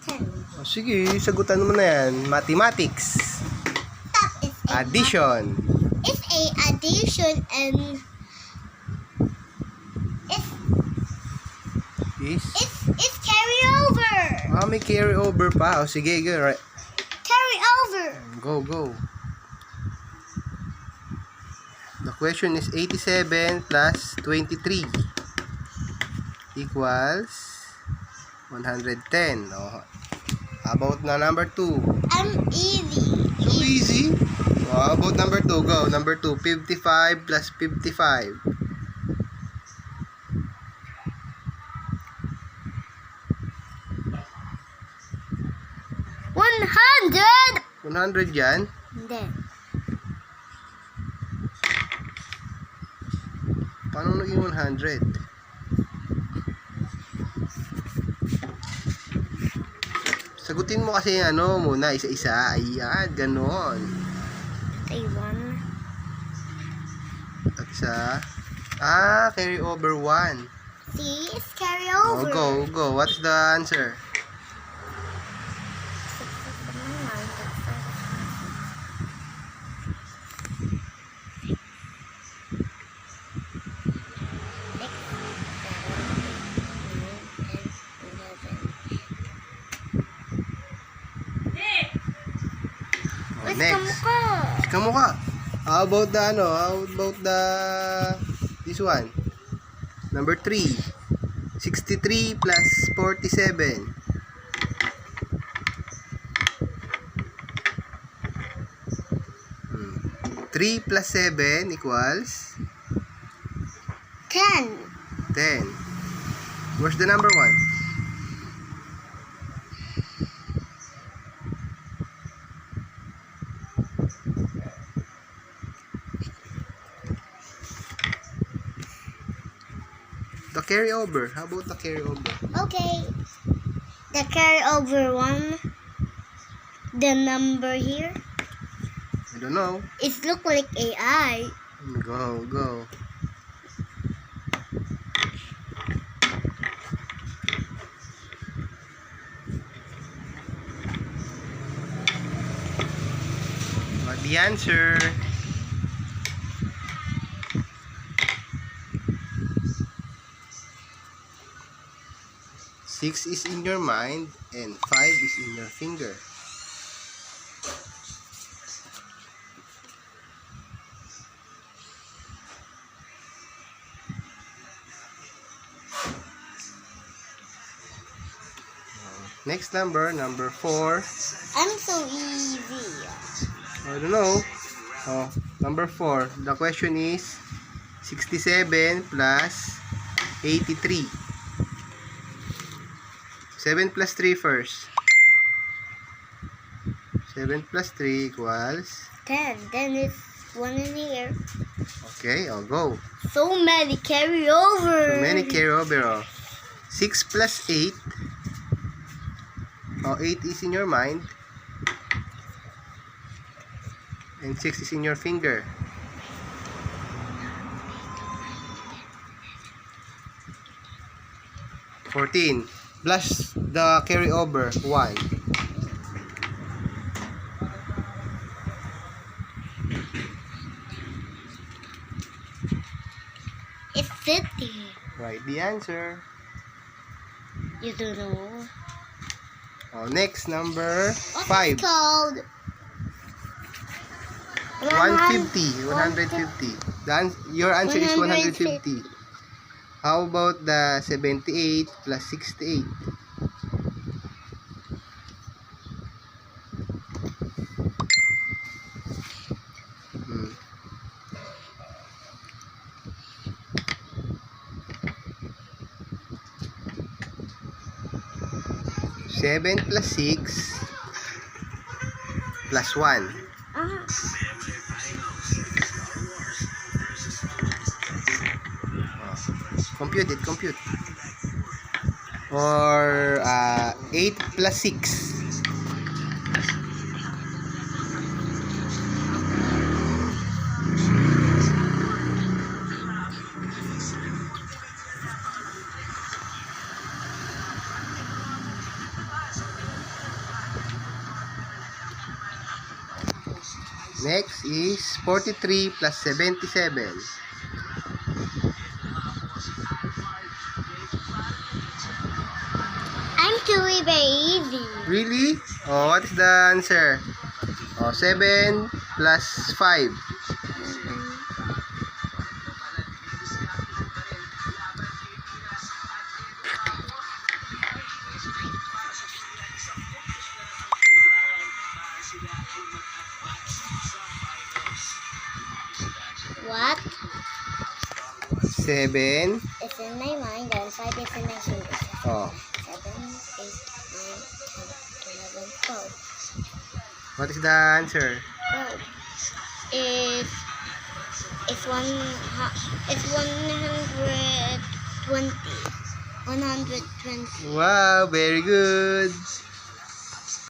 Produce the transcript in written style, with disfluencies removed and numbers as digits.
10. Sige, sagutan mo na yan. Mathematics. That is a Addition. It's a addition and it's carry over. May carry over pa. O sige, go. Right. Carry over. Go. The question is 87 plus 23 equals 110. Oh, how about na number 2? Easy. So easy. Oh, how about number 2? Go. Number 2, 55 plus 55. 100 yan? Hindi. Paano naging 100? Sagutin mo kasi ano muna, isa-isa. Ayan, ganon. Okay, 1. At isa. Carry over 1. See, it's carry Oh, over. go. What's the answer? Next. Kamukha. How about the this one? Number 3. 63 plus 47. 3 plus 7 equals 10. 10. Where's the number 1? The carry over. How about the carry over? Okay. The carry over 1. The number here. I don't know. It look like AI. Go. What the answer? Six is in your mind and 5 is in your finger. Next number 4. I'm so easy. I don't know. Number 4. The question is 67 plus 83. 7 plus 3 first. 7 plus 3 equals 10. Then it's 1 in here. okay, go. So many carry over. So many carry over. 6 plus 8. 8 is in your mind. And 6 is in your finger. 14 plus the carry over 1. It's 50. Write the answer. You don't know. Next number What's 5. it called? 150. Your answer is 150. How about the 78 plus 68? Seven plus 6 plus 1. Compute. Or 8 plus 6. Next is 43 plus 77. I'm doing very easy. Really? Oh, what is the answer? Oh, 7 plus 5. What? 7. It's in my mind and 5 is in my fingers. Oh, 7, 8, 9, 10, 11, 12. what is the answer? Oh. It's 120. 120. Wow, very good.